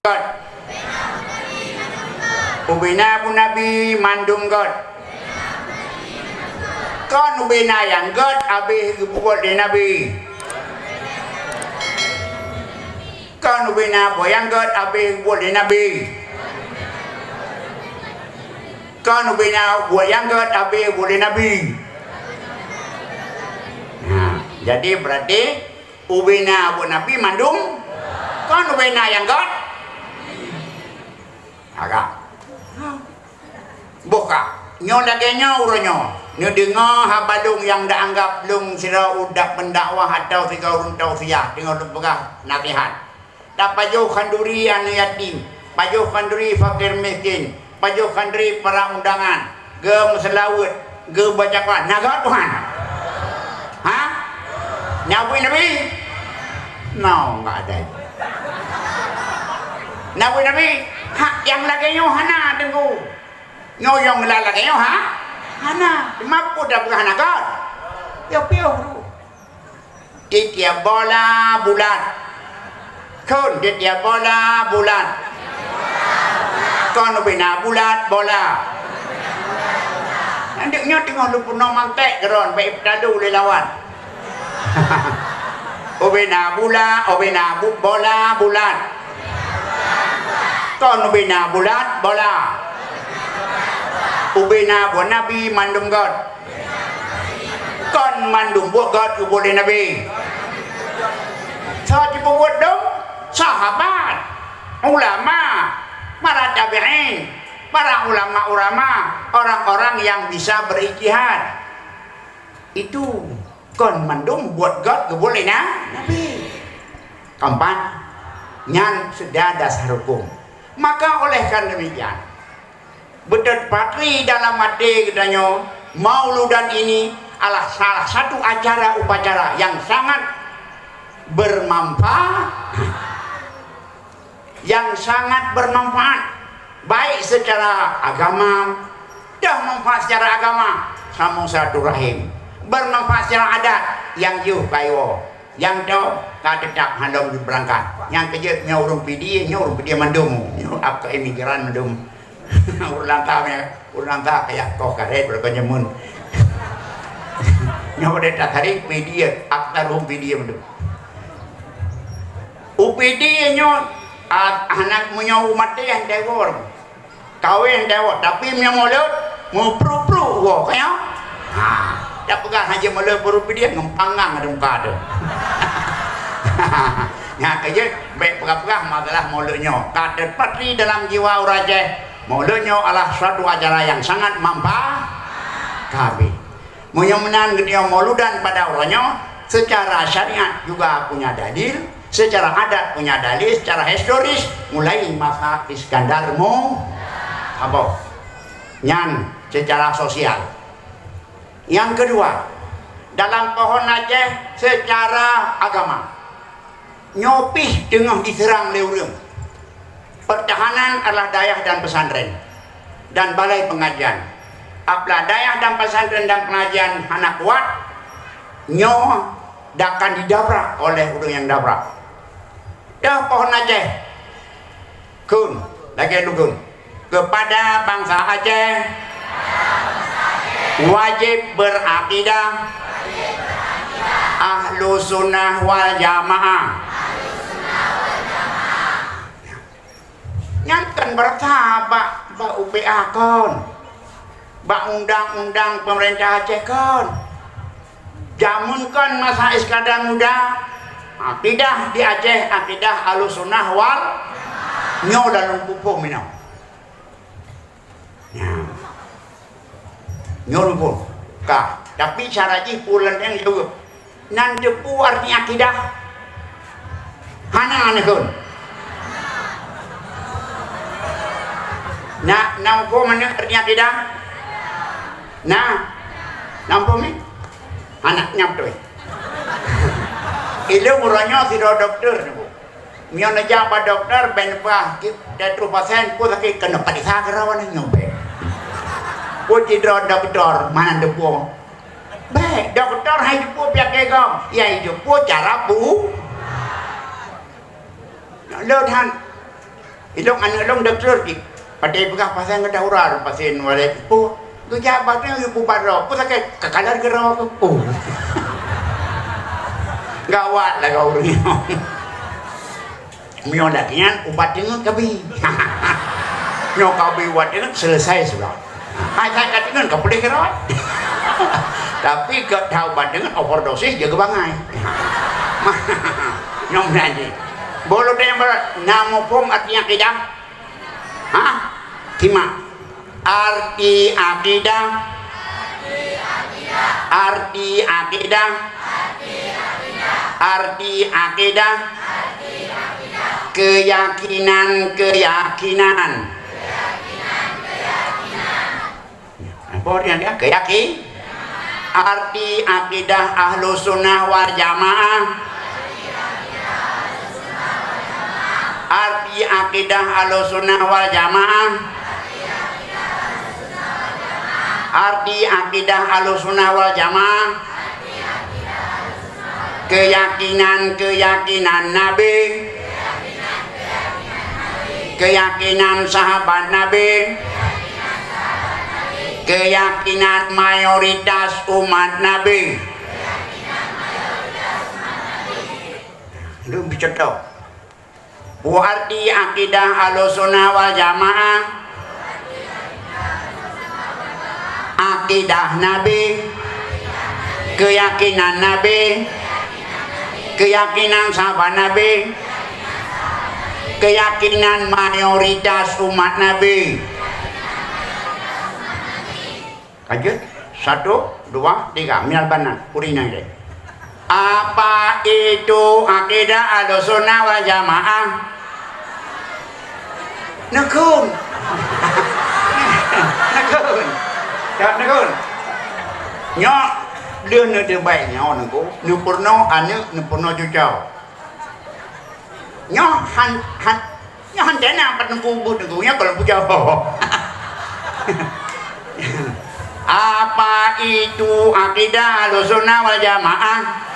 God. Ubina pun Nabi mandum God. Kan ubina yang God habis buat di Nabi. Kan ubina yang God habis buat di Nabi. Kan ubina yang God habis buat di Nabi. Nah, jadi berarti ubina buat Nabi mandum. Kan ubina yang God agak buka nyo lagi nyo uronyo nyo dengar habalung yang dah anggap lung sira udak pendakwah atau tiga runtau siah dengar lepegah nasihat dak pajuh khanduri anu yatim pajuh khanduri fakir miskin pajuh khanduri para undangan ge selawat ge bacakan naga Tuhan ha nabi no enggak ada nabi hak yang lagi nyo hana tengku nyo yang lagi nyo ha hana mampu dah berhana God ya piau dulu di tiap bola bulan kon di tiap bola bulan kon bina bulat bola nanti nyo tengah lupa no mantek geron baik padalu lelawan obena bola obena bola bulan kon ubina bulat bola ubina buat Nabi mandum God kon mandum buat God boleh Nabi sahaja buat dong sahabat ulama para tabi'in para ulama-ulama orang-orang yang bisa berijtihad itu kon mandum buat God boleh Nabi. Keempat nyan sudah dasar hukum. Maka oleh karena demikian betul patri dalam hati katanya mauludan ini adalah salah satu acara upacara yang sangat bermanfaat baik secara agama dah manfaat secara agama sambung satu rahim bermanfaat secara adat yang yuh kayo yang tu tak tetap handom di berangkat yang kerja nyorong PD mandum apa emigran mandum ulang tak kayak kau karet berkanya mun nyor dia tarik PD akta rum PD mandum UPD nyor anak punya umat dia yang dewor kawin dewor tapi punya mulut mau pru wo kayak dah pegang haji mulut baru dia ngempanggang ada muka ada ya kerja baik pegang masalah mulutnya kata patri dalam jiwa uraja mulutnya adalah suatu acara yang sangat mampu kami mudah-mudahan dia mauludan pada orangnya secara syariat juga punya dalil secara adat punya dalil secara historis mulai masa Iskandar apa nyan secara sosial. Yang kedua dalam pohon Aceh secara agama nyopih dengan diserang leureum pertahanan adalah dayah dan pesantren dan balai pengajian apabila dayah dan pesantren dan pengajian anak kuat nyo akan didabrak oleh orang yang dabrak dah pohon Aceh kun lagi lugun kepada bangsa Aceh wajib berakidah ahlu sunnah wal jamaah nyantan bersahabat bak UPA kon bak undang-undang pemerintah Aceh kon jamun kon masa Iskandar muda akidah di Aceh akidah ahlu sunnah wal nyo dalam pupuk minum nyuruh kah tapi cara pulang yang itu nan depu artinya akidah hana anehun nah nampu mana artinya akidah nah nampu mi anak nyampe ilu muranya si dokter bu mian aja pak dokter benpah kita pasien pun sakit kena padisa kerawan nyampe puji dokter mana depu baik dokter hai depu pihak kegom ya depu cara bu lo than Ilong anak long doktor ki. Padai pegah pasal ngada urar pasien wale. Po, tu jabatnya yu bubaro. Po sakit kekalar gerau tu. Po. Gawat lah kau ni. Mio lakian ubat dengan kabi. Mio kabi ubat dengan selesai sudah. Hai saya katakan kau boleh gerau. Tapi kau tahu ubat dengan overdosis jaga bangai. Nyom nanti. Bolo dia berat. Nama pom artinya akidah. Hah? Kima. Arti akidah. Arti akidah. Arti akidah. Keyakinan. Apa dia? Keyakinan. Arti akidah Ahlus Sunnah wal Jamaah. Arti akidah Ahlus Sunnah wal Jamaah. Arti akidah Ahlus Sunnah wal Jamaah. Keyakinan Nabi. Keyakinan sahabat Nabi. Keyakinan mayoritas umat Nabi. Lu bisa tahu. Arti akidah Ahlus Sunnah wal Jamaah. Akidah Nabi. Keyakinan Nabi. Keyakinan sahabat Nabi. Keyakinan mayoritas umat Nabi. Lanjut. 1, 2, 3. Minal banan. Urinang deh. Apa itu akidah Ahlus Sunnah wal Jamaah? Nekun. Nekun. Nyok dia nak terbaik nyok nengku. Nupurno anu nupurno cucau. Nyok han dana pat nengku bu nengku nya kalau pucau. Apa itu akidah Ahlus Sunnah wal Jamaah?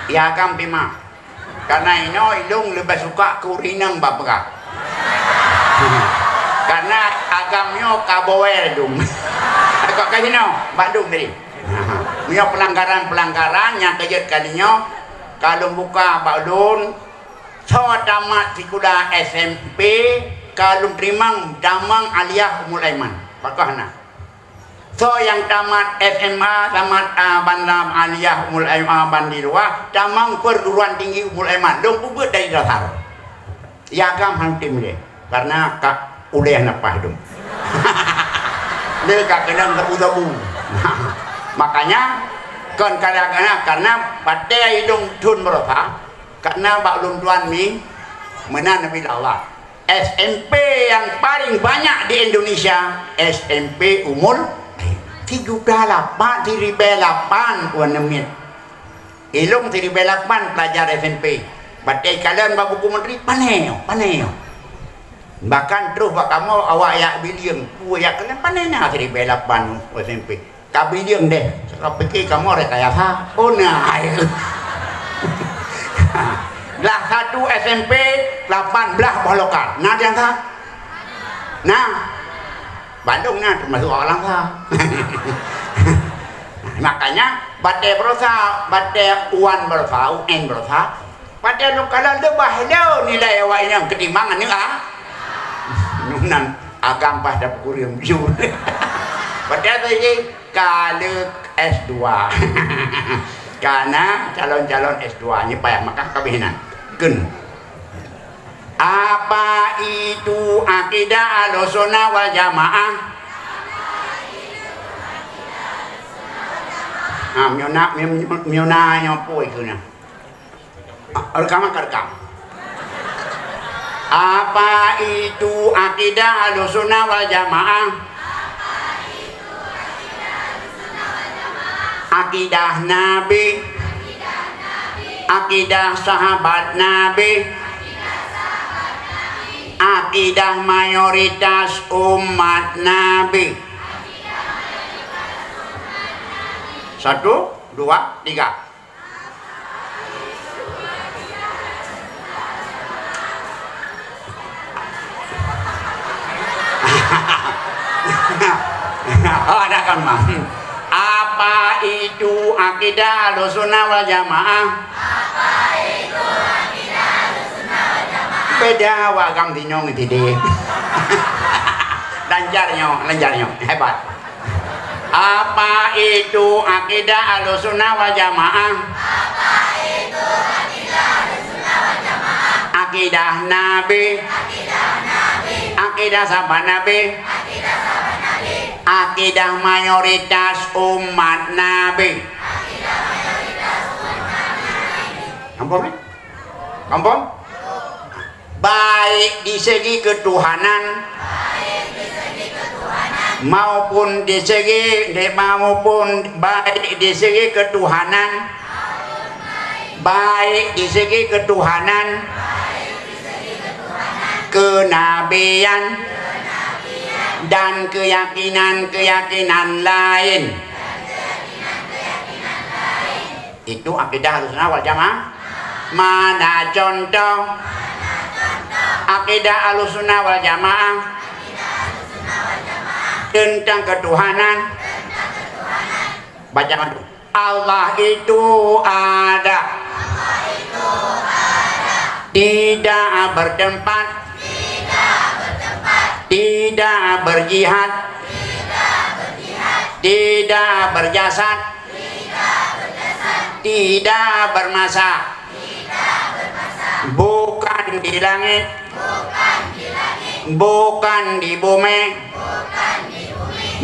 Ya kan pima. Karena ino ilung lebih suka kurinang bapakah. Karena agamnya kabower dum. Kok kasino badung tadi. Mio pelanggaran yang kejut kalinya kalau buka balun so tamat sikuda SMP kalau terimang damang aliyah Ummul Aiman. Pakahna. So yang tamat SMA, tamat Bandar Aliyah Ummul Aiman Bandirwa, tamang perguruan tinggi Ummul Aiman, dong pubut dari dasar. Ya agam hantim dia, karena kak udah napah dong. Dia kak kadang tak udabu. Makanya kan karena pada hidung tun berapa, karena baklum tuan mi menan Nabi Allah. SMP yang paling banyak di Indonesia, SMP Ummul 38 warnamit. Ilung 38 pelajar SMP. Batai kalian babu menteri paneo. Bahkan terus bak kamu awak ya bilion. Ya kalian panena 38 SMP. Ka bilion deh. Kau pikir kamu rekayasa. Oh nah. Lah satu SMP 18 balokan. Nah dia tak. Nah Bandung nah termasuk orang lah. Makanya badai berusaha, badai uan berusaha, UN berusaha. Badai lokalan lebah dah nilai awak yang ketimbangan ni ah. Nunan agam pada kurium jur. Badai tadi kalau S2. Karena calon-calon S2 ni payah maka kabinan. Kun. Apa itu akidah Ahlus Sunnah wal Jamaah? Miona nyopo itu na. Rekam. Apa itu akidah Ahlus Sunnah wal Jamaah? Akidah Nabi. Akidah sahabat Nabi. Akidah mayoritas umat Nabi. 1, 2, 3. kan mah. Apa itu akidah Ahlussunnah wal Jamaah? Beda wagam dinyong itu deh. Lancarnya hebat. Apa itu akidah Ahlussunnah wal Jamaah? Akidah Nabi, akidah sahabat Nabi, akidah mayoritas umat Nabi. Kampung? Baik di segi ketuhanan maupun di segi baik di segi ketuhanan, baik di segi ketuhanan, kenabian dan keyakinan lain. Itu akidah Ahlussunnah wal Jamaah. Mana contoh akidah Ahlussunnah wal Jamaah tentang ketuhanan? Baca Allah itu ada, tidak bertempat, tidak berjihad, tidak berjasad, tidak bermasa, bukan di langit, bukan di bumi,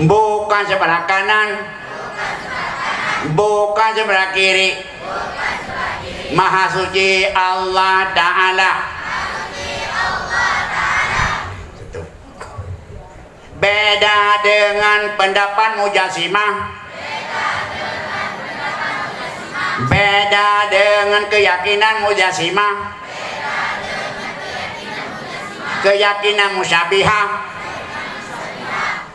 bukan sebelah kanan, bukan sebelah kiri. Maha suci Allah Ta'ala. Beda dengan pendapat Mujassimah, beda dengan keyakinan Mujassimah, keyakinan Musyabihah,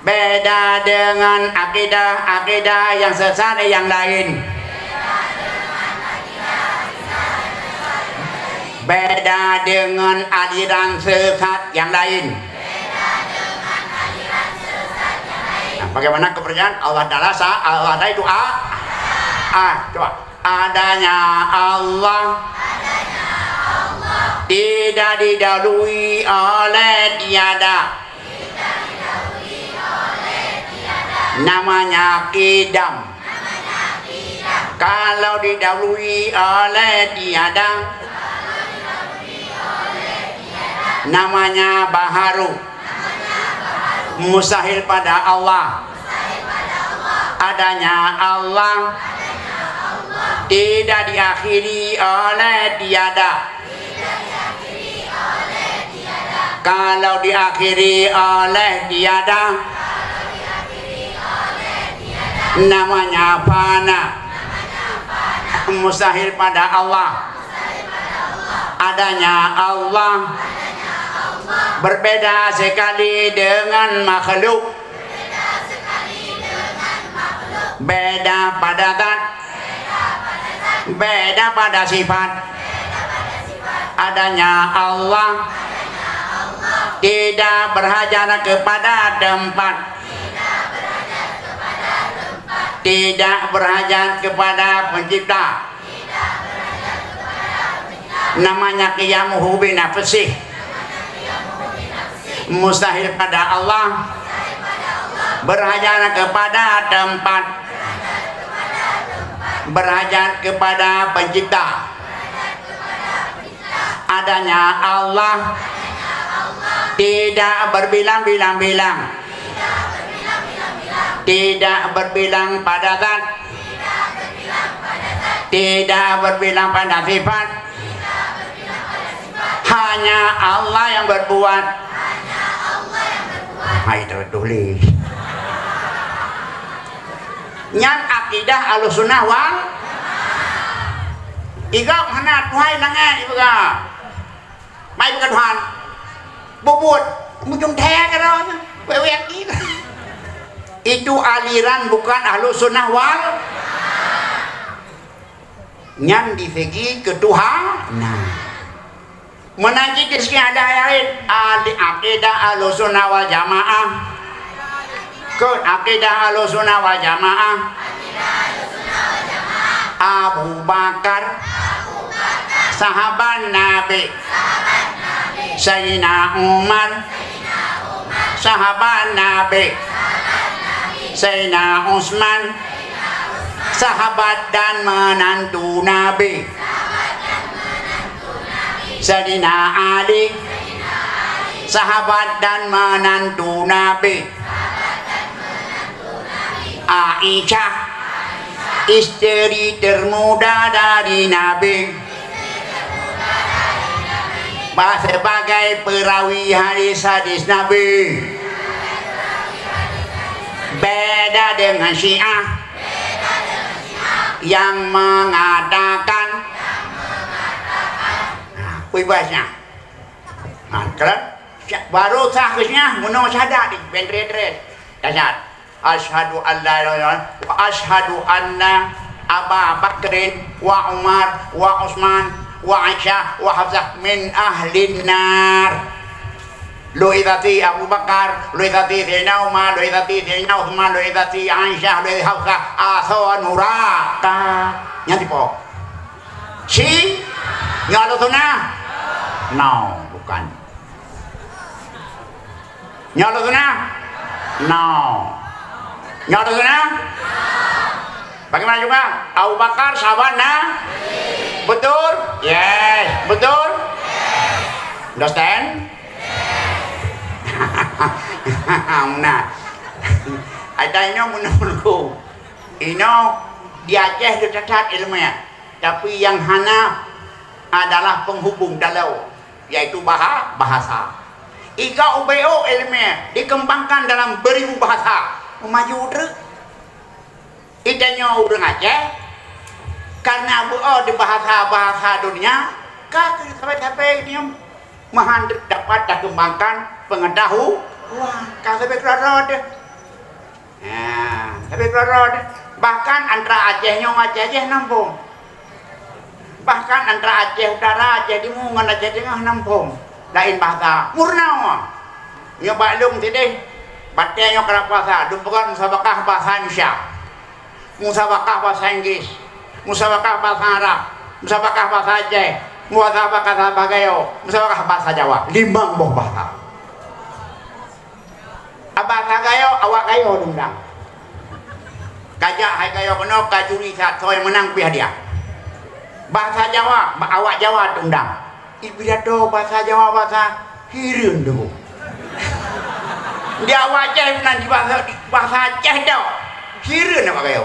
beda dengan akidah yang sesat yang lain, beda dengan aliran sesat yang lain. Nah, bagaimana kepercayaan Allah Ta'ala? Allah itu coba. Adanya Allah tidak didahului oleh tiada. Namanya kidam. Kalau didahului oleh tiada, namanya baharu. Mustahil pada Allah. Adanya Allah tidak diakhiri oleh tiada. Kalau diakhiri oleh tiada, namanya fana. Mustahil pada Allah. Adanya Allah berbeda sekali dengan makhluk. Beda pada zat, beda pada sifat. Adanya Allah tidak berhajat kepada tempat, tidak berhajat kepada pencipta. Namanya qiyamuhu bi nafsih. Mustahil pada Allah berhajat kepada tempat, berhajat kepada pencipta. Adanya Allah tidak berbilang-bilang, tidak berbilang pada zat, tidak berbilang pada sifat. Hanya Allah yang berbuat. Hai tertulis. Nyan akidah Ahlussunnah wal Iga mana Tuhan nangan ibaga. Mai bukan Tuhan. Bobot, mujung teh kan wewek gitu. Itu aliran bukan Ahlussunnah wal. Nyan di fikih ketuhanan. Menanti di sini ada ayat akidah Ahlussunnah wal Jamaah. Ikut akidah Ahlussunnah wal Jamaah. Abu Bakar sahabat Nabi. Sayyidina Umar sahabat Nabi. Sayyidina Utsman sahabat dan menantu Nabi. Sayyidina Ali sahabat dan menantu Nabi. Aisyah istri termuda dari Nabi, sebagai perawi hadis-hadis Nabi. Beda dengan Syiah yang mengatakan bebasnya. Baru sahnya munong syahadat di bendret-ret. Dasar asyhadu an la ilaha illallah wa asyhadu anna Aba Bakrin wa Umar wa Utsman wa Aisyah wa Hafsah min ahlin nar. Lu'idati Abu Bakar, lu'idati Sayyidina Umar, lu'idati Sayyidina Utsman, lu'idati Aisyah, lu'idati Hafsah asawa nuraka. Nyati po. Si nyalo tunah? No, bukan. Nyalo tunah? No. Nyata sana? Bagaimana juga? Abu Bakar sahabat betul? Yes. Betul? Understand? Nah, ada ini menurutku, ini di Aceh itu cacat ilmunya, tapi yang hana adalah penghubung dalau, yaitu bahasa. Iga UBO ilmunya dikembangkan dalam beribu bahasa. Maju terus idenya orang Aceh karena di bahasa dunia kaki sampai ini mahan dapat dikembangkan pengetahuan sampai kerod sampai kerod bahkan antara Acehnya Aceh nampung, bahkan antara Aceh Utara Aceh Timur dengan Aceh Tengah nampung lain bahasa murna nyoba lung tidih. Batenya kerap bahasa, bukan musabakah bahasa Indonesia, musabakah bahasa Inggris, musabakah bahasa Arab, musabakah bahasa Aceh, musabakah bahasa Gayo, musabakah bahasa Jawa, 5 buah bahasa. Bahasa Gayo, awak Gayo dundang. Kajak hai Gayo kena kajuri soal menang pi hadiah. Bahasa Jawa, awak Jawa dundang. Ibidato bahasa Jawa bahasa Hirun dulu. Dia wajah nanti bahasa Aceh tau kira nak pakai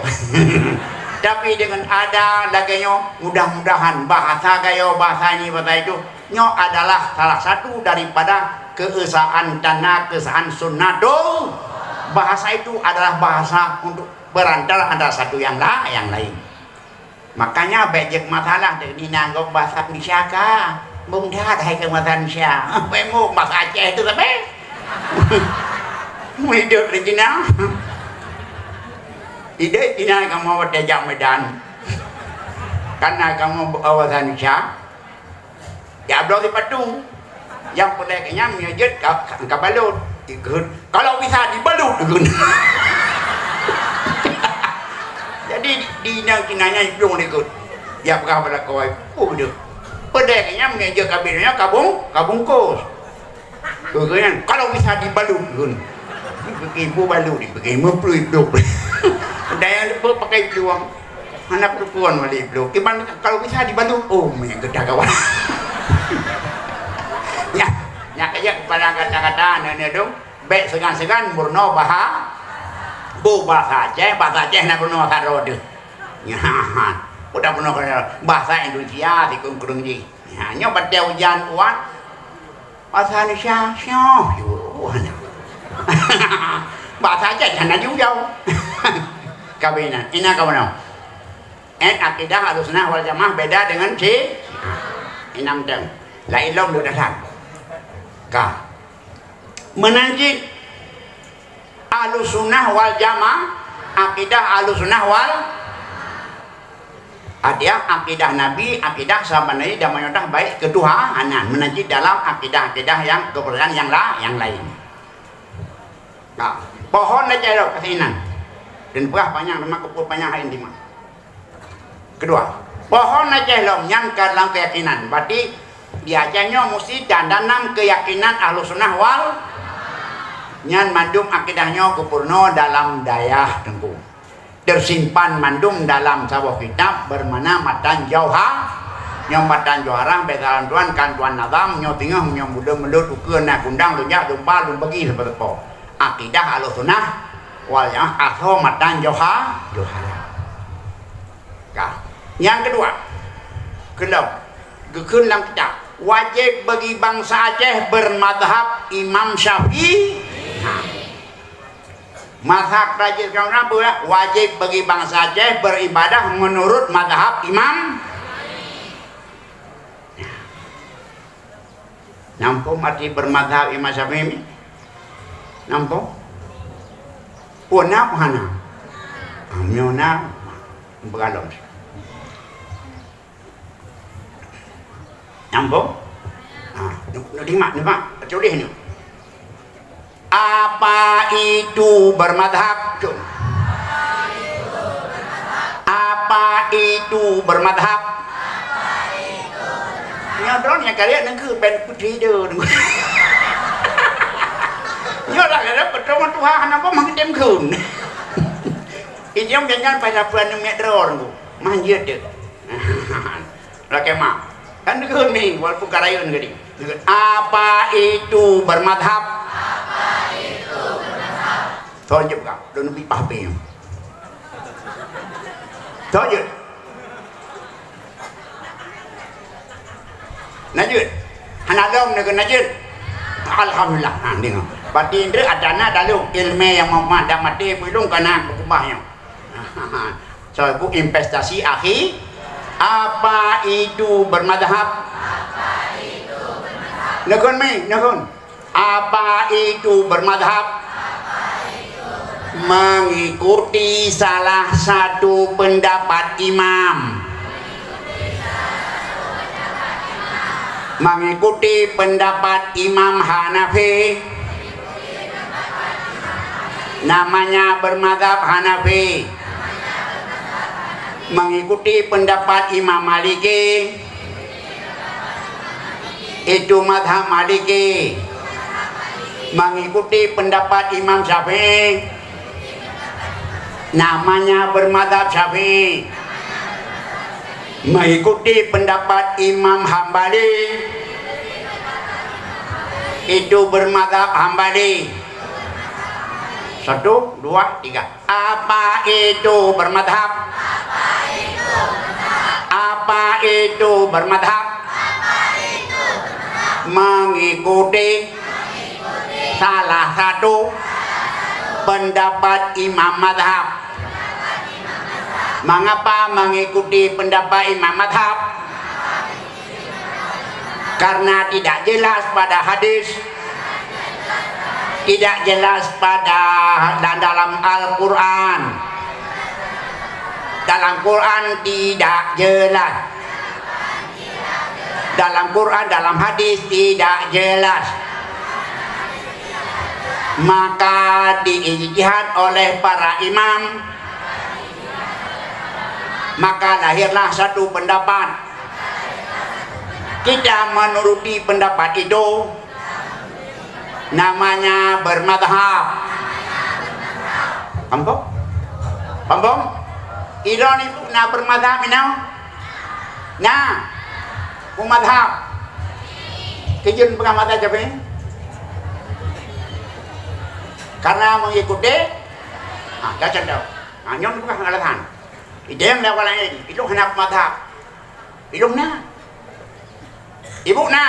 tapi dengan ada laganya mudah-mudahan bahasa gayo bahasa ini bahasa itu nyo adalah salah satu daripada keesaan tanah keesaan sunnah dong. Bahasa itu adalah bahasa untuk berantara antara satu yang lain. Makanya banyak masalah di nanggok bahasa Indonesia kah bunda ada ke bahasa Indonesia bemo bahasa Aceh itu tapi hidup original ide tina kamu berjam Medan karena kamu bahasa Indonesia ya belum dipatu yang pendeknya menyejut ke balut ikut kalau bisa dibalut ikut jadi di kinanya belum ikut ya berkah pada kau itu pendeknya menyejut kabinnya kabungkus kemudian kalau bisa dibalut ikut ibu balu ni bagaimana peluk daya lupa pakai peluang anak perempuan balik peluk gimana kalau bisa dibantu yang gedak kawan ya kayak pada kata-kata nenek dong baik segan-segan murno bahasa Aceh nak murno karod ya udah murno bahasa Indonesia di kurung ji hanya pada ujian kuat bahasa Indonesia bahasa Aceh jangan jauh kabinan ini kawan akidah Ahlussunnah wal Jamaah beda dengan si inam deng lain long udah datang kah menanji Ahlussunnah wal Jamaah akidah Ahlussunnah wal ada akidah Nabi akidah sahabat Nabi dan menyatakan baik kedua anak menanji dalam akidah yang kepercayaan yang lain. Nah, pohon aja lo kasinan dan berah panjang nama kupul panjang hari ini. Kedua, pohon aja lo nyangka dalam keyakinan. Berarti biasanya mesti dandanam keyakinan ahlu sunnah wal nyan mandum akidahnya kupurno dalam dayah tengku. Tersimpan mandum dalam sebuah kitab bermana Matan Jauhar yang Matan Jauharah betalan tuan kan tuan nazam nyo tingah nyo muda melut ukeun na kundang lunyak lumpa lum bagi seperti apa akidah Ahlussunnah wal Jamaah atau Matan Jauharah. Yang kedua, kalau gekeun dalam kitab wajib bagi bangsa Aceh bermadhab Imam Syafi'i. Mazhab Raja Kauna wajib bagi bangsa Aceh beribadah menurut mazhab Imam. Nampak mati bermadhab Imam Syafi'i? Nampak? Puna pahana? Amyona bergalon. Nampak? Nak coleh ni. Apa itu bermadhab? Apa itu bermadhab? Yang drone yang kalian nengku ben putih dah. Nyolah kalau pertama Tuhan apa mangkem kun. Ijam jangan pada puan mek drone tu. Manjat dia. Laki mak. Kan nengku ni walaupun karayun gini. Apa itu bermadhab? Thôi giúp gặp, đừng bị bà bèo. Thôi giúp. Najud. Hanadom dengan najud. Alhamdulillah. Tengok. Berarti ini adana dalu ilmu yang memadam mati belum kena kubahnya. So, bu investasi akhir. Apa itu bermadhab? Apa itu bermadhab? Nakun mi, nakun. Apa itu bermadhab? Mengikuti salah satu pendapat imam. Mengikuti pendapat Imam Hanafi. Namanya bermadzhab Hanafi. Mengikuti pendapat Imam Maliki. Itu mazhab Maliki. Mengikuti pendapat Imam Syafi'i. Namanya bermadzhab Syafi'i. Mengikuti pendapat Imam Hambali. Itu bermadzhab Hambali. 1, 2, 3. Apa itu bermadzhab? Apa itu bermadzhab? Mengikuti salah satu pendapat imam madhab. Mengapa mengikuti pendapat imam madhab? Karena tidak jelas pada hadis, tidak jelas pada dalam Al-Quran. Dalam Quran tidak jelas. Dalam Quran, dalam hadis tidak jelas. Maka diijtihad oleh para imam. Maka lahirlah satu pendapat. Kita menuruti pendapat itu. Namanya bermadhab. Paham? Paham? Iran itu nak bermadhab minau. Nah, bermadhab. Kejun pengamatan siapa ini? Karena mengikuti. Dah contoh. Nyon bukan pengalaman. Ide yang lewat lain. Itu hendak madhab. Ibu na. Ibu na.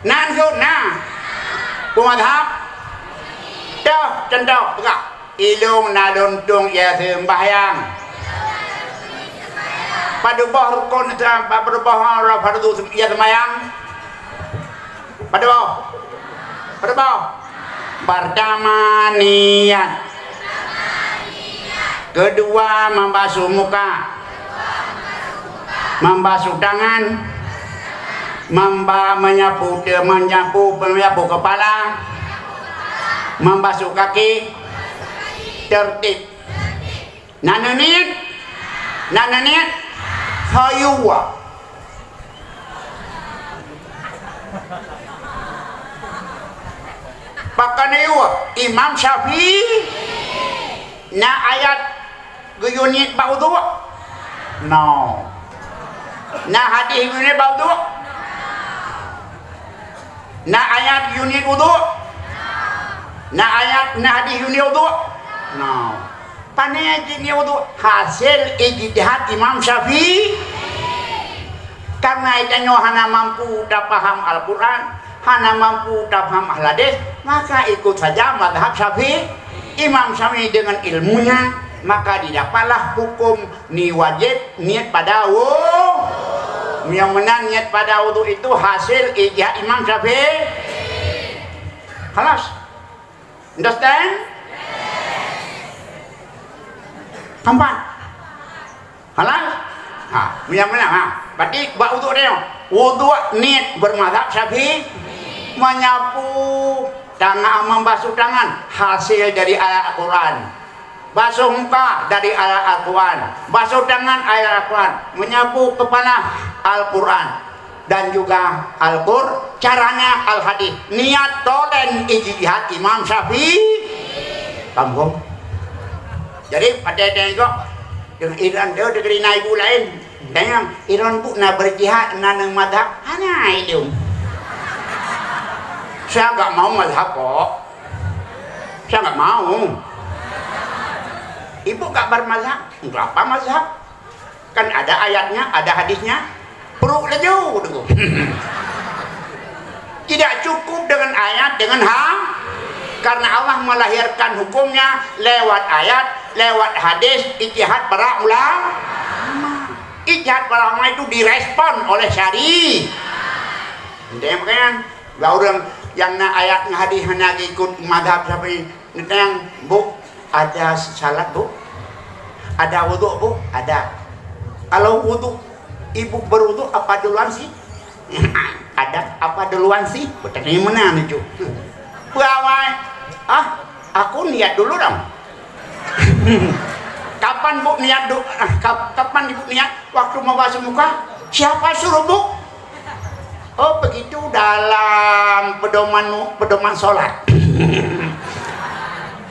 Nan tu na. Pemadhab. Dah contoh. Bukan. Ilung na luntung ya sembahyang. Pada bawah rukun pada bawah orang pada tu ya sembahyang. Pada bawah. Pada bawah. Pertama niat. Kedua membasuh muka. Membasuh tangan. Menyapu kepala. Membasuh kaki. tertib. Nananit hayuwa. Pakaniwa Imam Syafi'i na ayat guyunit baudu. No. Na hadis guyunit baudu. Na ayat unit wudu. Na ayat na hadis unit wudu. No. Panai ini wudu hasil ijtihad Imam Syafi'i. Karena itu hana mampu dah paham Al-Quran, hana mampu dah paham hadis, maka ikut saja mazhab Syafi'i. Imam Syafi'i dengan ilmunya, maka didapatlah hukum ni wajib niat pada wudu. Yang menang niat pada wudu itu hasil ijtihad Imam Syafi'i. Halas. Understand? Kampan? Halal? Yang menang berarti buat wudu dia. Wudu niat bermazhab Syafi'i, menyapu tangan, membasuh tangan hasil dari ayat Al-Quran, basuh muka dari ayat Al-Quran, basuh tangan ayat Al-Quran, menyapu kepala Al-Quran, dan juga Al-Qur'an caranya Al-Hadis. Niat tolen ijtihad Imam Syafi'i. Kampung. Jadi pada tengok dengan Iran dia dari ibu lain. Dengan Iran pun nak berjihad nanang madhab. Hanya itu. Saya enggak mau madhab kok. Saya enggak mau. Ibu enggak bermadhab. Kenapa mazhab? Kan ada ayatnya, ada hadisnya. Peruk laju. Tidak cukup dengan ayat, dengan karena Allah melahirkan hukumnya lewat ayat, lewat hadis, ijtihad para ulama. Ijtihad para ulama itu direspon oleh syari. Entah kan? Orang yang nak ayat hadis hanya ikut mazhab Syafi'i. Yang bu ada salat bu, ada wudu bu, ada. Kalau wudu ibu berwudu apa duluan sih? Ada apa duluan sih? Bertanya mana nih cu? Buawai, aku niat dulu dong. Kapan bu niat dulu? Kapan ibu niat? Waktu mau basuh muka? Siapa suruh bu? Oh begitu dalam pedoman sholat.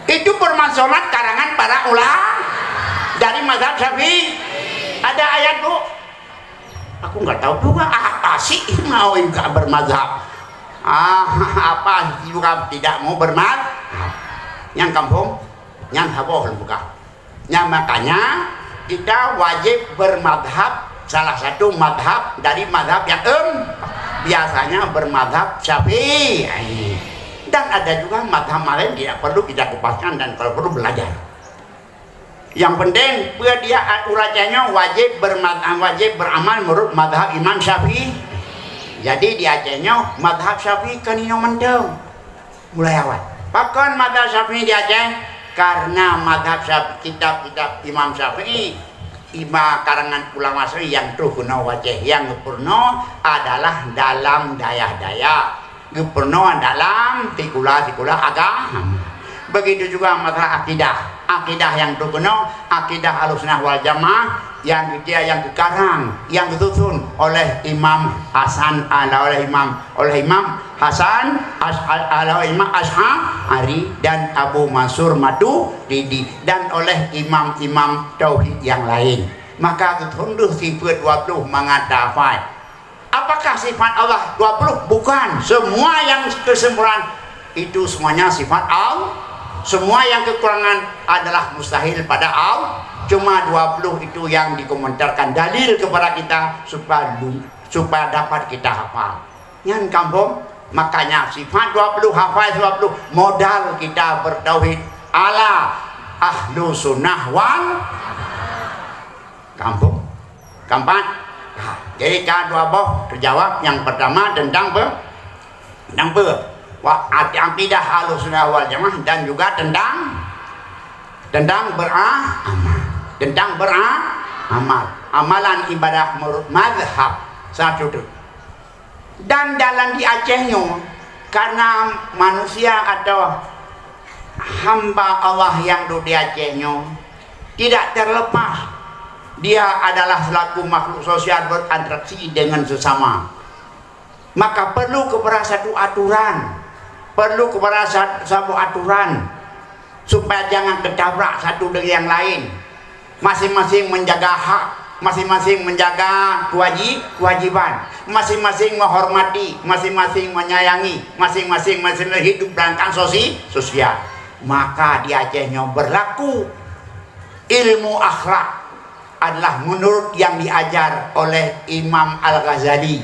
Itu pedoman sholat karangan para ulama dari mazhab Syafi'i. Ada ayat bu? Aku nggak tahu juga apa sih mau juga bermazhab. Apa juga tidak mau bermazhab? Yang kampung, yang haboh buka. Yang makanya kita wajib bermadhab salah satu madhab dari madhab yang biasanya bermadhab Syafi'i. Dan ada juga madhab lain tidak perlu kita kupaskan dan kalau perlu belajar. Yang penting dia uracanya wajib bermadhab, wajib beramal menurut madhab Imam Syafi'i. Jadi di Acehnya madhab Syafi'i kan yang mendau mulai awal. Pakai madhab Syafi'i di Aceh karena madhab Syafi'i, kitab-kitab Imam Syafi'i, lima karangan ulama Syafi'i yang tuhuna wajah yang gepurno adalah dalam daya-daya, gepurno dalam tikula-tikula agama. Begitu juga madhab akidah yang tuhuna, akidah Ahlussunnah wal Jamaah yang dia yang dikarang, yang disusun oleh Imam Hasan oleh Imam Hasan Imam Asy'ari dan Abu Mansur Maturidi dan oleh imam-imam tauhid yang lain. Maka ketunduh sifat 20 mengatakan apakah sifat Allah 20? Bukan. Semua yang kesempurnaan itu semuanya sifat Allah. Semua yang kekurangan adalah mustahil pada Allah. Cuma 20 itu yang dikomentarkan dalil kepada kita supaya dapat kita hafal. Yang kampung, makanya sifat 20 hafal 20 modal kita bertauhid ala Ahlussunnah wal kampung. Keempat, jadi kan dua boh terjawab. Yang pertama tentang akidah Ahlussunnah wal Jamaah dan juga tentang beramal, amalan ibadah menurut mazhab satu itu. Dan dalam di Acehnya karena manusia atau hamba Allah yang duduk di Acehnya tidak terlepas dia adalah selaku makhluk sosial berinteraksi dengan sesama, maka perlu kepada satu aturan, supaya jangan ketabrak satu dengan yang lain. Masing-masing menjaga hak, masing-masing menjaga kewajiban, masing-masing menghormati, masing-masing menyayangi, masing-masing hidup dalam sosial. Maka di Acehnya berlaku ilmu akhlak adalah menurut yang diajar oleh Imam Al-Ghazali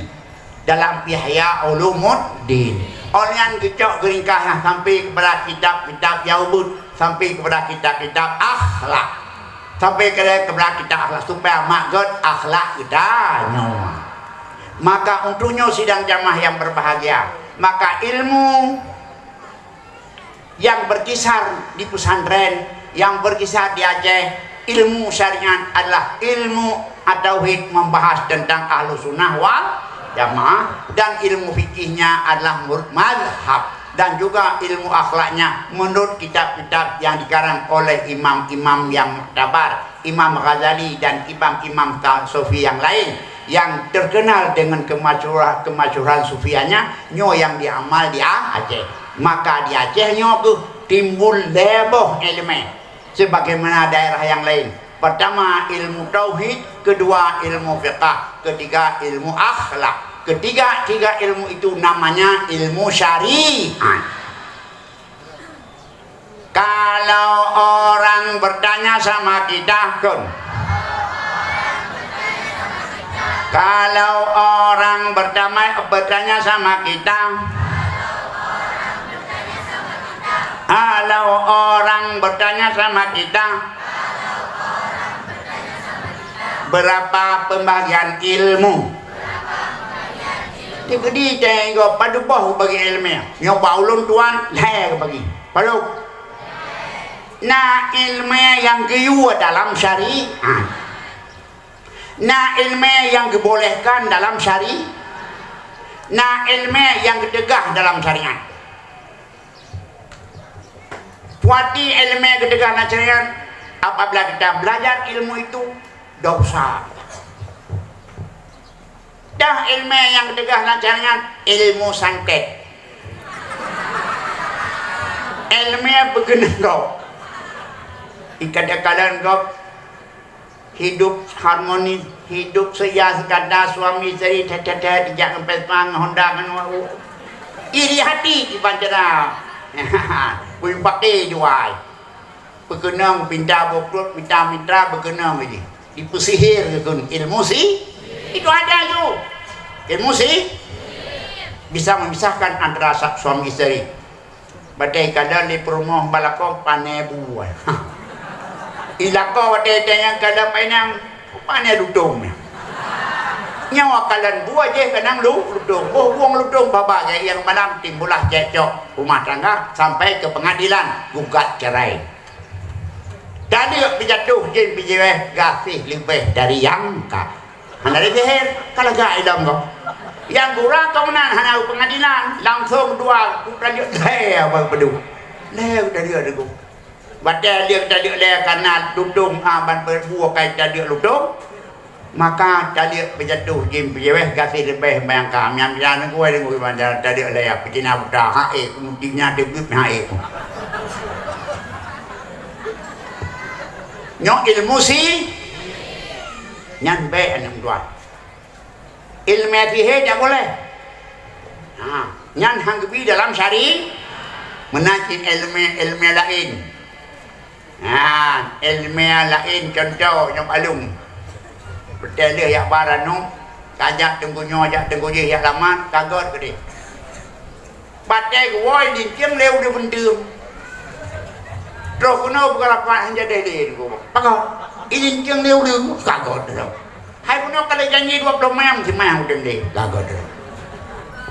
dalam Ihya Ulumuddin. Orang kecok geringkah sampai kepada kitab-kitab Yaubud, sampai kepada kitab-kitab akhlak, sampai kepada kitab akhlak supaya maksud akhlak kita nyawa. Maka untuknya sidang jamaah yang berbahagia, maka ilmu yang berkisar di pesantren, yang berkisar di Aceh, ilmu syariat adalah ilmu tauhid, membahas tentang ahlu sunnah wal jamaah, dan ilmu fikihnya adalah menurut mazhab, dan juga ilmu akhlaknya menurut kitab-kitab yang dikarang oleh imam-imam yang muktabar, Imam Ghazali dan imam-imam sufi yang lain yang terkenal dengan kemasyhuran sufianya nyo yang diamal di Aceh. Maka di Aceh nyo timbul leboh ilmu sebagaimana daerah yang lain. Pertama ilmu tauhid, kedua ilmu fiqh, ketiga ilmu akhlak. Ketiga ilmu itu namanya ilmu syariat. Kalau orang bertanya sama kita, kalau orang bertanya sama kita, kalau orang bertanya sama kita, berapa pembagian ilmu? Jadi tengok pada bawah bagi ilmu. Yang baulun tuan, saya bagi. Lalu, nah ilmu yang kedua dalam syariat, nah ilmu yang dibolehkan dalam syariat, nah ilmu yang ditegah dalam syariat. Suatu ilmu yang ditegah dalam syariat, apabila kita belajar ilmu itu dosa. Dah ilmu yang ditegah dalam syariat, ilmu santet. Ilmu yang berkenaan kau. Kadang-kadang kau hidup harmonis, hidup seya sekadar suami isteri tete dijak sampai pang Honda kan iri hati dibaca. Pun pakai jual. Berkenang pinta bokrut, pinta mitra berkenang ini. Dipesihir ke ilmu sih. Itu ada itu. Ilmu sih bisa memisahkan antara suami isteri. Badai kadang di perumah balakong panai buah. Ilako badai yang kadang panang panai ludung. Nyawa kalian buah je kadang ludung. Oh buang ludung baba yang malam timbulah cekcok rumah tangga sampai ke pengadilan gugat cerai. Tadi dijatuh je bijaweh gasih lebih dari yang kah. Hana leher kalau gak idam kau. Yang kurang kau menan hana pengadilan langsung dua putra dia apa pedu. Leh udah dia degu. Baca dia tadi leh karena dudung ban berbuah kai tadi ludung. Maka tadi berjatuh jim bijaweh gasih lebih bayang kami ambil gue dengan bandar tadi leh pikirnya udah hae kemudiannya debut hae. Nyok ilmu sih nyan baik anak dua. Ilmu fiqh tak boleh. Nah, nyan hanggebi dalam syari menakin ilmu lain. Nah, ilmu lain contoh yang balung. Betul ya baranu kajak tunggunya ajak tunggunya ya lama kagot gede. Pakai woi di tiang leu di bentum. Terus kuno berapa hanya dari itu. Pakai ini yang leu leu kagot dah. Hai kuno kalau janji 20 mem si mau dende kagot dah.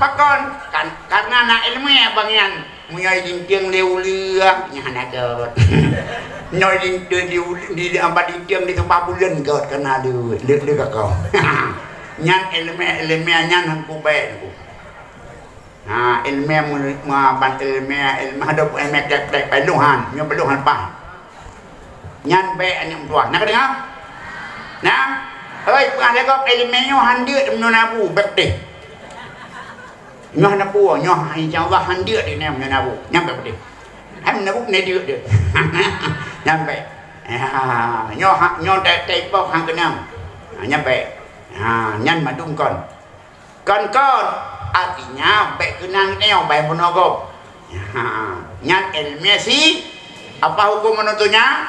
Pakon kan karena nak ilmu ya bangian munya jintiang leu leu nya hanagot. Nyoi di ampat jintiang di tempat bulan got kena leu kakau. Nyan ilmu nyan hangku baik ku. ilmu ban ilmu ada ilmu dek peluhan nyo peluhan pa nyan be anyam tua nak dengar nah oi pang ada kok ilmu nyo handir menabu bekte nyo nabu nyo insyaallah handir di nem nabu nyampe bekte ham nabu ne dia nyampe nyo tek pok hang kenam nyampe nyan madung kon artinya baik kenang neo baik monogok nyan ilmiah si apa hukum menuntutnya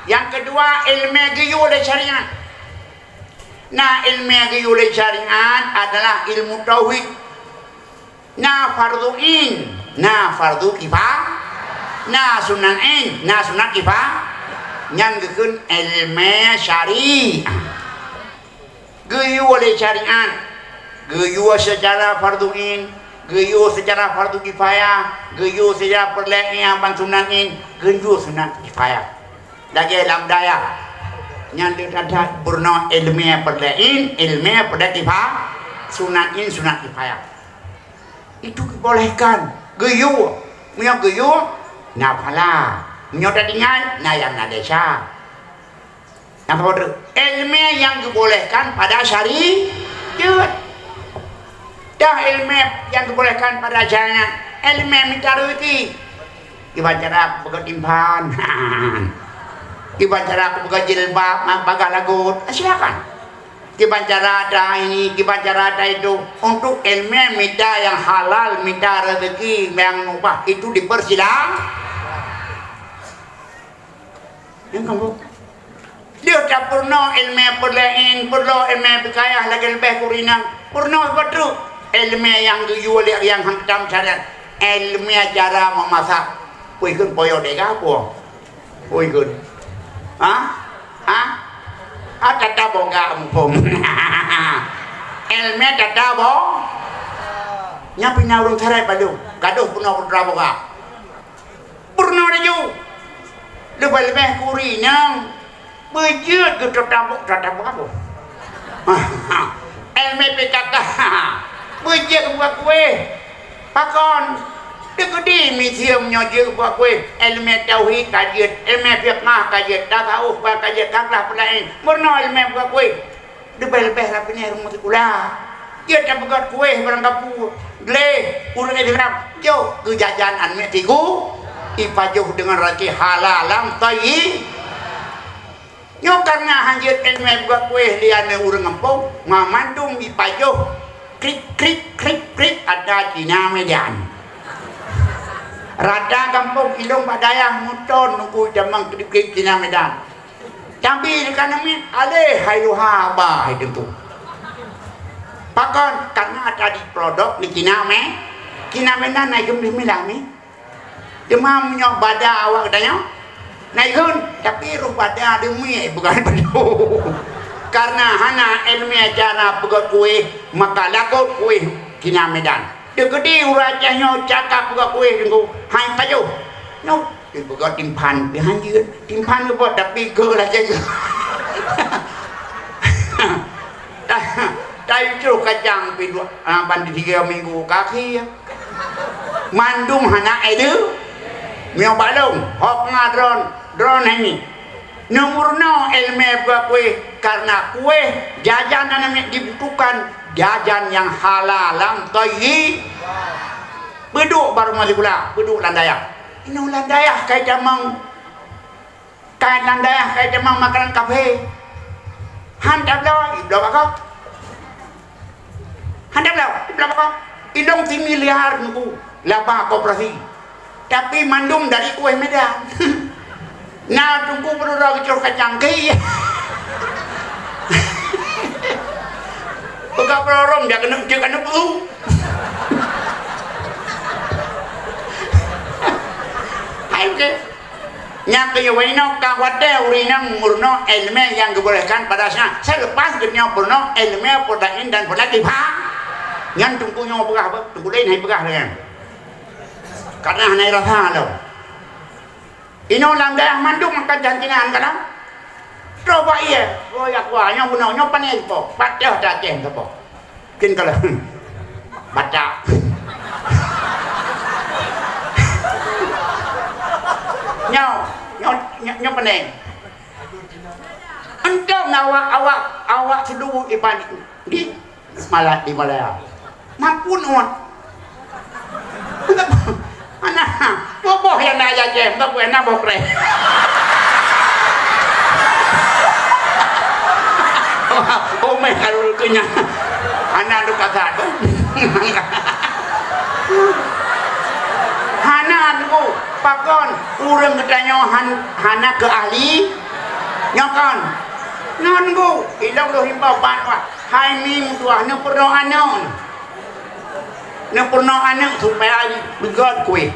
yang kedua ilmiah giyu oleh syariat. Nah ilmiah giyu oleh syariat adalah ilmu tauhid. Nah fardu in, nah fardu kifah, nah sunan in, nah sunat kifah nyan gekun ilmiah syariat. Geyu oleh syariat, geyu secara farduin, geyu secara fardu kifayah, geyu secara perlainan sunatin, geyu sunat kifayah. Lagi dalam daya, yang ada purna ilmiah perlainan, ilmiah pada kifayah, sunatin sunat kifayah. Itu dibolehkan. Geyu, punya geyu, nafala, punya tadingan, nayang nadesha. Yang kedua, ilmu yang dibolehkan pada syariat. Dah ilmu yang dibolehkan pada syariat, ilmu mitaruti. Dibaca begatimpan, dibaca buka jilbab, baga lagut, silakan. Dibaca ada ini, dibaca ada itu. Untuk ilmu mita yang halal, mita rezeki yang mubah itu dipersilakan. Yang kamu dia tak pernah ilmu perlain, perlu ilmu berkaya lagi lebih kurang. Pernah betul ilmu yang dijual yang hantam syariat, ilmu cara memasak. Kau ikut poyo deka apa? Kau ikut? Tata boga mumpung. Ilmu tata bo. Nyapi naurung cerai padu. Gaduh pernah putra boga. Pernah dia. Lebih kurang. Berjut ke tetabuk apa? Ilmu PKK berjut buat kue pakon dekudi museum nyoje buat kue ilmu tauhid kajian ilmu fiqh kajian tasawuf kajian kaklah pelain murno ilmu buat kue lebih-lebih rapanya rumah sekolah dia tak buat kue barang kapu leh urang dirap jauh ke jajan anme tigu ipajuh dengan raki halalam tayyib. Yo karena hanjir ilmu buat kue liane urang kampung ngamandung ipajuh krik ada Cina Medan rada kampung ilung badayah muton nunggu jamang krik Cina Medan tapi kan kami aleh hayuha bah itu tu pakon karena ada di produk di Cina Medan naik ke Medan ni cuma punya badan awak katanya naik hun tapi rupada demi bukan betul karena hana ilmu cara buat kue maka laku kue Cina Medan dekedi urajanya cakap buat kue tunggu hai payu no buat timpan dihanjir timpan buat tapi ke aja Tayu curug kacang pi bandi 3 minggu kaki mandum hana edu mio balong hok ngadron drone ini nomorno ilmu buat kue karena kue jajan yang dibutuhkan jajan yang halalam tayyib beduk baru masuk pula beduk landayah ini landayah kayak jamang makanan kafe handap lah ibu bakal handap lah ibu bakal idong 3 miliar nunggu laba koperasi tapi mandum dari kue Medan nah tunggu perlu lagi curug kacang ke buka pelorong dia kena bulu ayo ke nyampe waino kawate urinang murno ilmu yang dibolehkan pada saya lepas dunia purno ilmu perdain dan perlaki pak nyan tunggu nyawa begah tunggu lain hai begah dengan karena hanai rasa lo ino landai mandung makan jantinan kadang coba iya royak wanya buno nyopan po patah daceh po Mungkin kalau baca nyaw pening entah awak seluruh ipan di Malaya mampun on anak boboh yang nak jajem tak boleh nak bokre oh my kalau kenyang anak tu kata tu Hana tu pakon urang katanya hana ke ahli nyokon non bu ilang do himbau ban wa hai mim tu anu purno anu supaya begot kue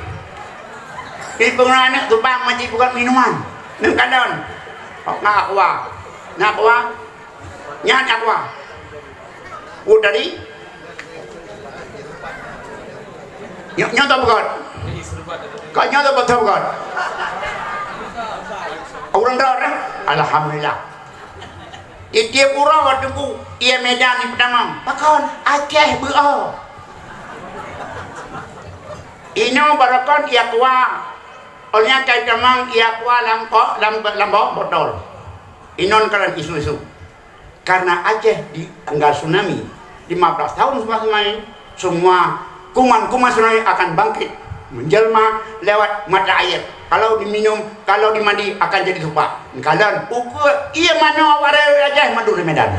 di purno anu tu bang macam bukan minuman nang kadon nak wa nyan akwa udari nyoto begot kau nyoto betul begot orang dah alhamdulillah di tiap orang waktu ku ia medan ni pertama pakon Aceh beau ino barakon ia kuah olehnya kai tamang ia kuah lambok botol inon kalan isu-isu karena Aceh di anggar tsunami 15 tahun semua kuman-kuman tsunami akan bangkit menjelma lewat mata air. Kalau diminum, kalau dimandi akan jadi tupak. Kalian ukur ia mana warai aja mandu di Medan.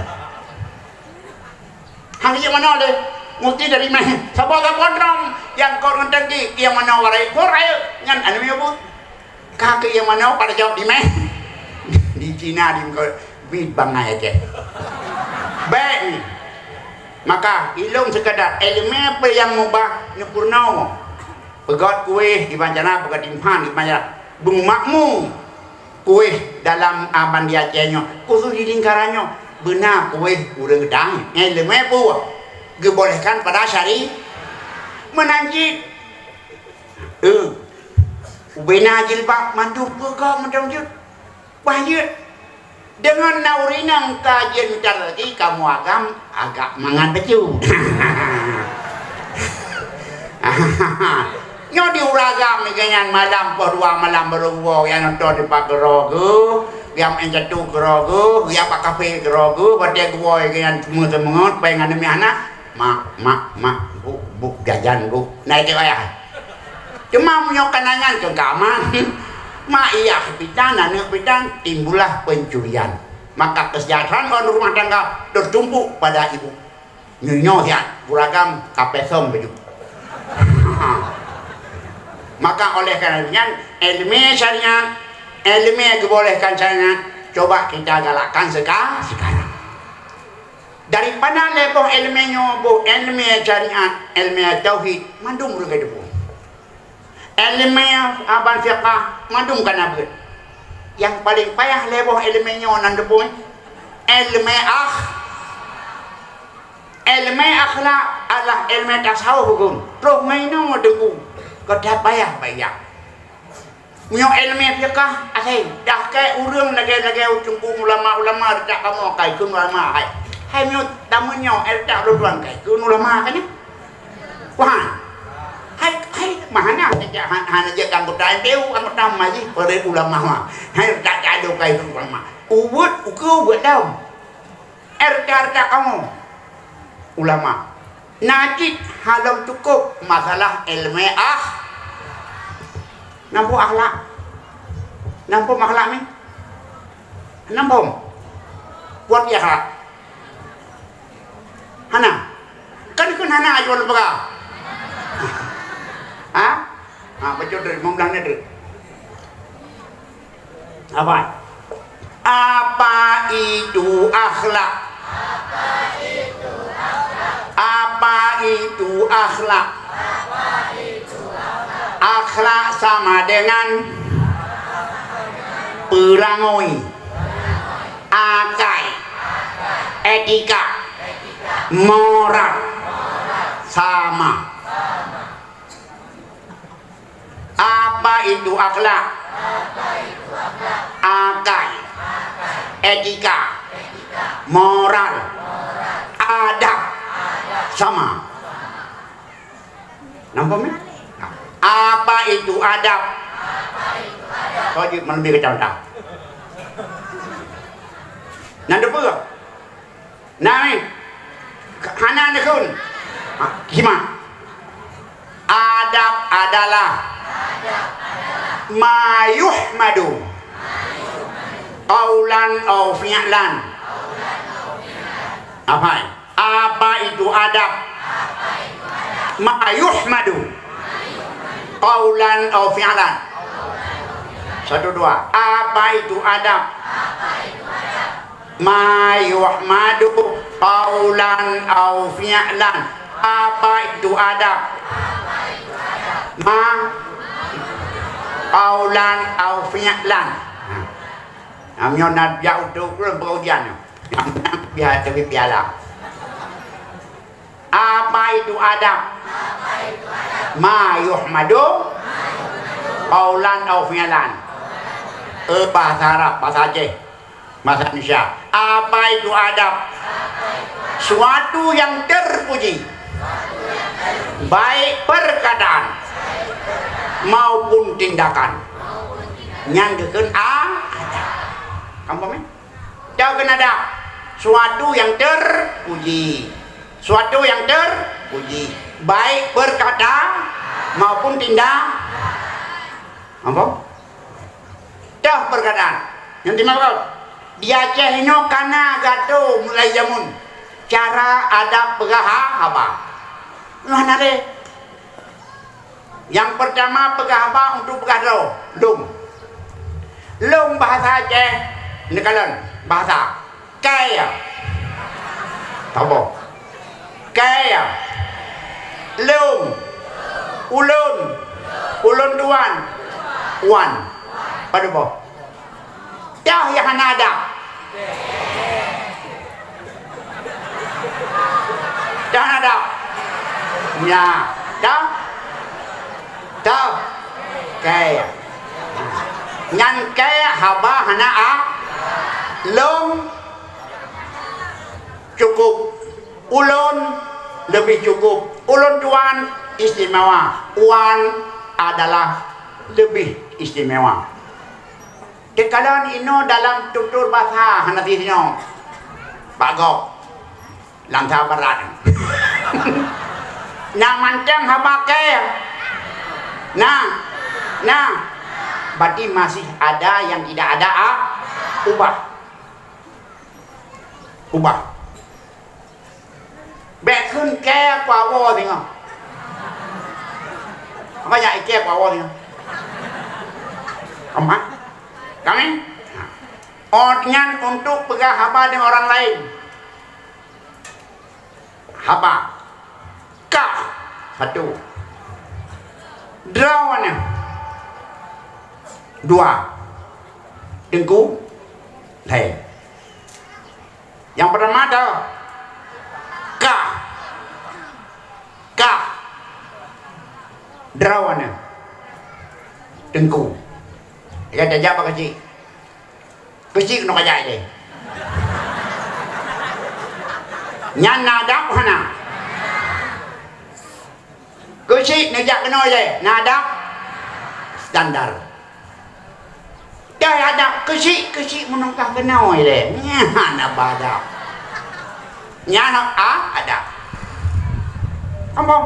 Hang ia mana le? Mesti dari mana? Sabada kodram yang kau ngentengki ia mana warai korai ngan anu ya bu. Kaki ia mana pada jawab di mana? Di Cina di bid bangai aja. Baik ni. Maka ilung sekadar elemen apa yang mubah nyempurna. Pegat kuih di Banjana, pegat impan di Banjana. Bung makmum kuih dalam aban di Acehnya. Khusus di lingkarannya. Benar kuih urang gedang. Elemen apa? Dibolehkan pada syari. Menanjit. Benar jilbab mandu pegang macam jut. Bahaya. Dengan naurinang kajian lagi kamu agak mangan becu. Nyo diuragam ni ganyan malam perdua malam berdua yang nonton di pak gerogu, yang enjatu gerogu, yang pak kafe gerogu, pada gua ganyan semua pengen demi anak, mak, buk jajan buk, naik ke ayah. Cuma punya kenangan kekaman. Mak iya kepitan, anak kepitan, timbullah pencurian. Maka kesejahteraan orang rumah tangga tertumpuk pada ibu. Nyonya ya, beragam kapesom baju. Maka oleh karenanya ilmu syariat, ilmu yang dibolehkan syariat, coba kita galakkan sekarang. Daripada lepoh ilmunya bu, ilmu syariat, ilmu tauhid, mandung bergaya bu. Ilmu aban fiqah mandum kana beut. Yang paling payah leboh ilmunya nan debu. Ilmu akhlak adalah ilmu tasawuf hukum. Roh maino debu. Kada payah. Munyo ilmu fiqah asai dah kai urang lagi cungku ulama tak kamu kai kun ulama hai. Hai munyo tamunyo tak ruan kai kun ulama kan. Wah. Hai mana saja hanya jaga anggota MPU anggota maji pada ulama mah hai tak ada kai ulama ubud uku buat tahu RT kamu ulama najib halau cukup masalah ilmu nampu akhlak ni nampu buat ya akhlak hana kan hana ajuan berapa betul dari memulangnya tu. Apa itu akhlak? Akhlak sama dengan perangai, akal, etika, moral, sama. Apa itu akhlak? Akal, etika, moral, adab, sama. Nampak ni? Apa itu adab? Kau jadi lebih kacau tak? Nanda apa? Nami, hana anda kun? Gimana? Adab adalah ma yuhmadu qaulan aw fi'lan. Apa itu adab? Ma yuhmadu qaulan aw fi'lan. Satu dua. Apa itu adab? Ma yuhmadu qaulan aw fi'lan. Apa itu adab? Ma qaulan aw fi'lan. Amyo nak jauh tu berujian. Biar tapi piala. Apa itu adab? Ma yuhmadu qaulan aw fi'lan. Bahasa Arab, bahasa Aceh, bahasa Indonesia. Apa itu adab? Suatu yang terpuji, baik perkataan maupun tindakan. Nyanggekeun adab. Kamu paham? Jangan adab. Suatu yang terpuji, suatu yang terpuji, baik perkata maupun tindak. Apa? Dah perkataan. Yang dimaksud di Aceh ini kana gato mulai jamun. Cara adab pegaha apa? Mana deh? Yang pertama pegah apa untuk pegah do? Lung. Lung bahasa Aceh. Ini kalian bahasa kaya. Tahu? Kaya. Lung. Ulun. Ulun tuan. Wan. Pada apa? Dah yang ada. Dah ada. Ya. Dah. Dah. Kaya. Ngan kaya haba hana a. Long. Cukup. Ulun lebih cukup. Ulun tuan istimewa. Wan adalah lebih istimewa. Kekalan ino dalam tutur bahasa hanatinya bagok langkah berat. Nah mancang habake. Nah berarti masih ada yang tidak ada ubah. Bekun ke pawo tengok. Apa ya ke pawo tengok. Kami orangnya untuk pegang haba dengan orang lain. Haba kah satu, drawannya dua, dengku lain. Yang pertama ada kah drawannya dengku. Ya jajak apa kecil? Kecil kena kajak je. Nyan nadap hana. Kecil nejak kena je. Nadap standar. Dah ada kecil menungkah kena je. Nyan badap. Nyan ada. Kamu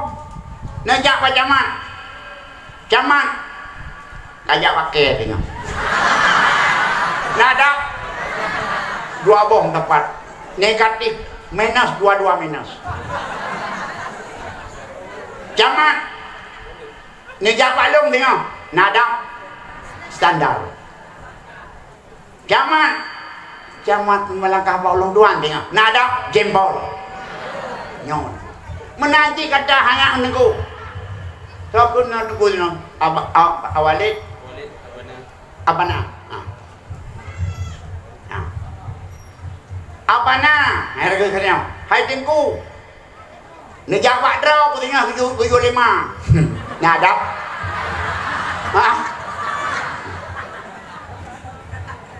nejak pacaman. Caman kajak pakai tengok. Nada dua bohong tepat. Negatif minus dua minus. Jaman nejak balung tengok. Nada standar. Jaman melangkah balung duan tengok. Nada jembol. Nyon. Menanti kata hanya menunggu. So pun nak tunggu no. Awalit. Apa na? Apa na? Harga kalian. Hai tingku. Nejawab draw punya 75. Ngadap.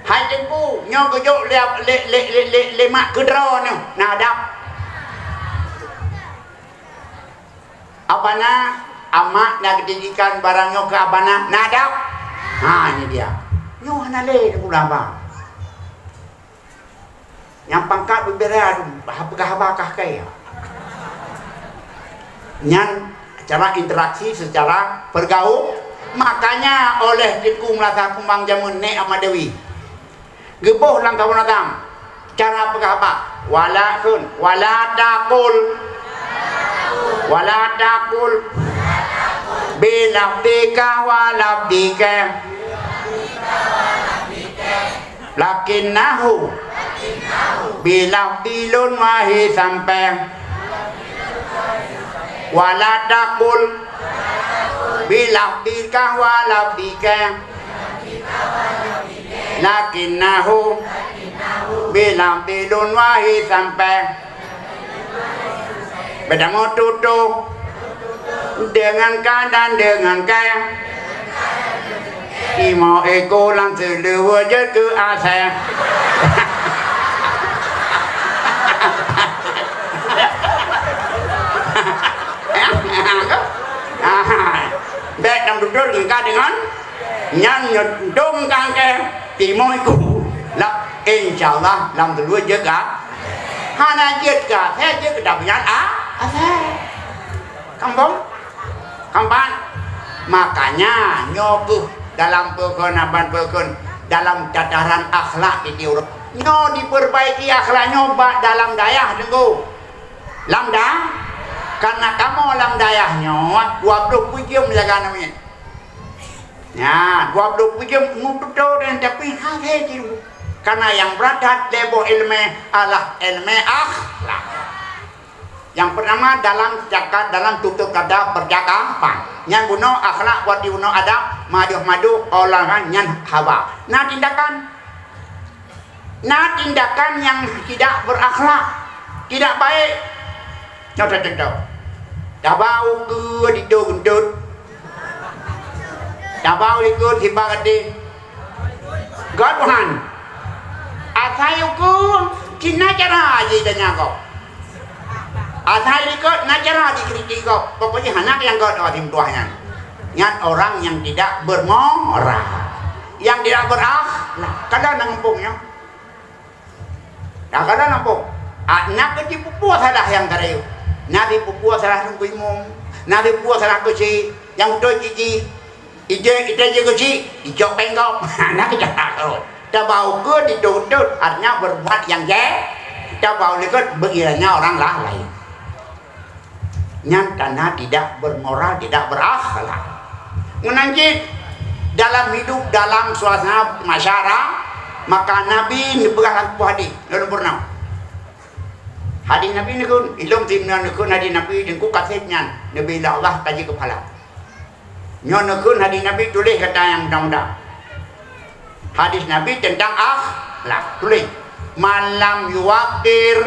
Hai tingku, nyo kejuk le mak ke draw ni. Ngadap. Abana amak nak didikan barangnya ke abana nadap. Ha ni dia. Nyo hanale pula abang. Yang pangkat berbeda habakah kaya. Nyan cara interaksi secara bergaul. Makanya oleh diku melata kumbang jamun ne amadewi. Gebuh lang kawan datang. Cara apa? Wala kun, wala takul. Wala takul. Bilabdika walabdika. Lakinnahu. Bilabdilun wahi sampai. Wala takul. Bilabdika walabdika. Lakinnahu bilabdilun wahi sampai. Bertemu tutup dengan keadaan dengan kaya. Imo eko lang seluruh je ke asal. Baik dalam duduk dengan nyan nyedung kangke timo iku la insyaallah dalam dulu juga hana jeka saya je kedapian kampung kampan makanya nyokuh dalam perkenaban dalam tataran akhlak di Europe nyo diperbaiki akhlaknya dalam dayah tenggu lamda karena kamu lam dayahnya 20 jam jaga namanya ya 20 jam betul dan tapi hal itu karena yang beradat lebo ilmu Allah ilmu akhlak yang pertama dalam cakap dalam tutur kata percakapan yang guna akhlak buat diuno adab madu olahan yang hawa nah tindakan yang tidak berakhlak tidak baik contoh dabau ke itu gendut dabau itu dibagadi Tuhan asayuku cina cara aja tanya kau asayuku nacara dikritik kau pokoknya anak yang kau tahu tim tuanya nyat orang yang tidak bermoral yang tidak berakhlak kadang nampungnya kadang nampung anak kecil pupua salah yang karayu nabi pupua salah nunggu imum nabi pupua salah kecil yang betul cici ije kecil ijo penggok anak kecil takut dabau ke dituntut artinya berbuat yang jahat dabau likut begiranya orang lain nyatanya tidak bermoral tidak berakhlak menanjit dalam hidup dalam suasana masyarakat maka Nabi berangkat hadis lalu pernah hadis Nabi ni kun ilmu timnan kun hadis Nabi dan ku kasihnya Nabi Allah kaji kepala nyon kun hadis Nabi tulis kata yang mudah-mudah hadis Nabi tentang akhlak tulis malam yuwakir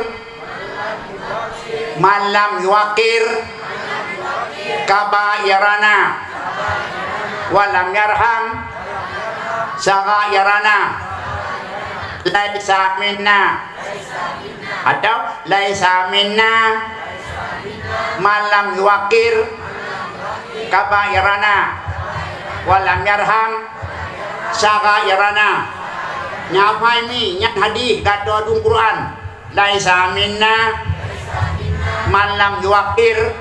kabairana walam yarham sagairana laisa minna atau laisa minna malam yuwakir kabairana walam yarham sagairana nyapa ini nyak hadis kata dung Quran laisa minna malam yuwakir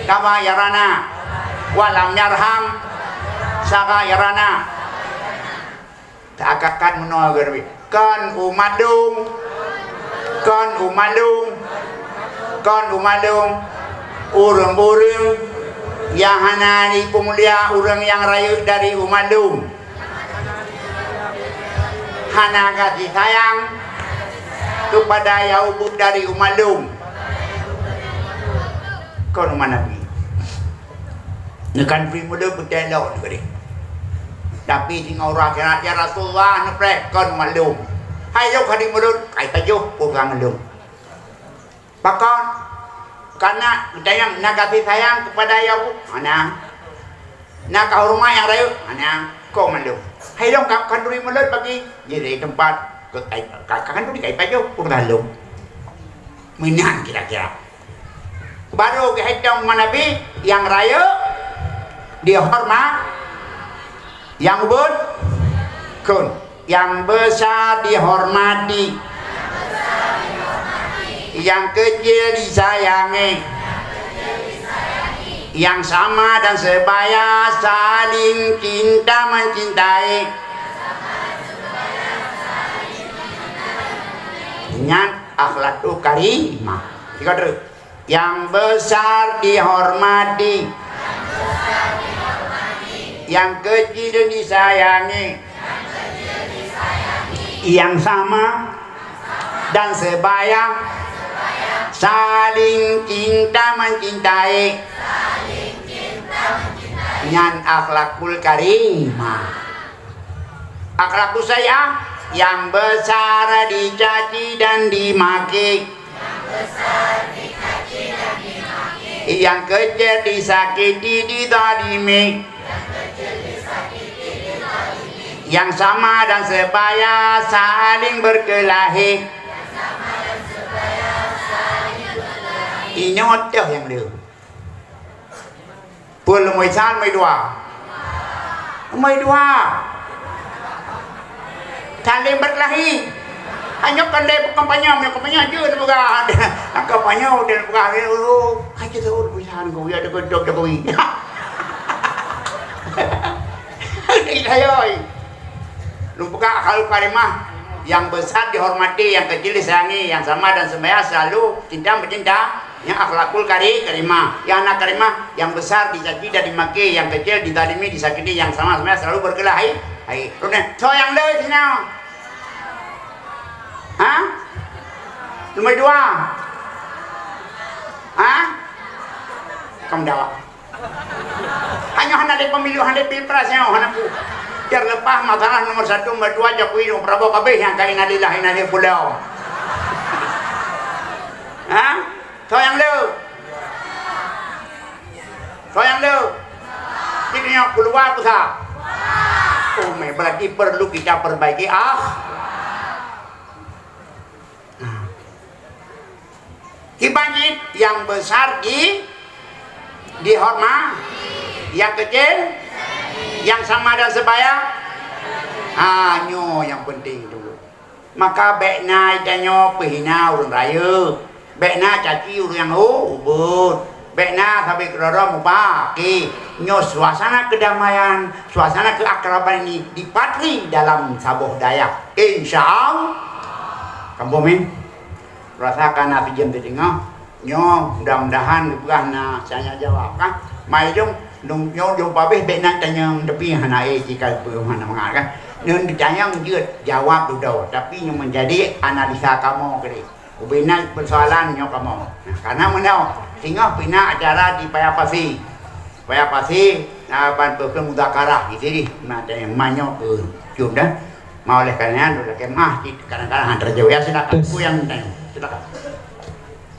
kabairana walam yarham sagairana tak akan menolak kan umadung urang-urang yang hanani pemulia orang yang rayu dari umadung hana kasih sayang kepada Yaubud dari umadung kan umat Nabi nekan free muda bertelok ni tapi tinggal orang kira ya Rasulullah neprek kan umadung hai yuk hadis mulut kai tajuh pulang ngelung pakon karena yang nak kasih sayang kepada Yaubud mana nak hormat yang rayu mana kau ngelung hai dong kanduri mulut bagi jadi tempat kanduri kai tajuh pulang ngelung minan kira-kira baru kehitung Nabi yang raya dihormat, yang ubud kun, yang besar dihormati, yang kecil disayangi, yang sama dan sebaya saling cinta mencintai, dengan akhlakul karimah. Yang besar dihormati, yang kecil disayangi, yang sama dan sebaya saling cinta mencintai, dengan akhlakul karimah. Akhlakul saya yang besar dicaci dan dimaki, yang kecil disakiti dizalimi, yang sama dan sebaya saling berkelahi. Ini otak yang dia. Pul mai san mai dua. Mai dua. Saling berkelahi. Hanya pandai kampanye, kampanye je tu bukan. Kampanye dia bukan lu. Hai kita urus pisan kau ya dekat Jokowi. Ini saya. Lu buka akal karimah, yang besar dihormati, yang kecil disayangi, yang sama dan sebaya selalu cinta mencinta, yang akhlakul karimah, yang anak karimah, yang besar dicaci dan dimaki, yang kecil dizalimi disakiti, yang sama sebaya selalu berkelahi. Hai, rune, so yang le sini. Hah? Nomor dua. Hah? Kamu jawab. Hanya hendak pemilu, hendak pilpres yang hendak terlepas masalah nomor 1, nomor 2 Jokowi dan Prabowo kabeh yang kain adilah ini pulau. Hah? So yang lu. So yang lu. Ini keluar pusat. Oh, berarti perlu kita perbaiki Kibajit yang besar dihormat, yang kecil, yang sama dan sebaya, nyo yang penting tu. Maka bekna itanyo pehina urang raya, bekna caci urang yang ubud, bekna sampai kerara mubaki, nyo suasana kedamaian, suasana keakraban ini dipatri dalam Sabuh Dayak. Insyaallah. Kamu min rasakan api jam tengah, nyo mudah-mudahan bukan saya jawab kan. Mai dong nyo babeh bekna tanya tapi hanai jika mana mengarang. Nun ditanya jawab dulu, tapi yang menjadi analisa kamu kiri. Ubina persoalan nyo kamu. Karena menau tinggal pina acara di Payapasi. Payapasi bantu mudakarah di sini. Ada yang manyo cium dah. Mau oleh karena dulu kemah kadang-kadang hantar jauh ya silakan. Aku yang tanya. Silakan.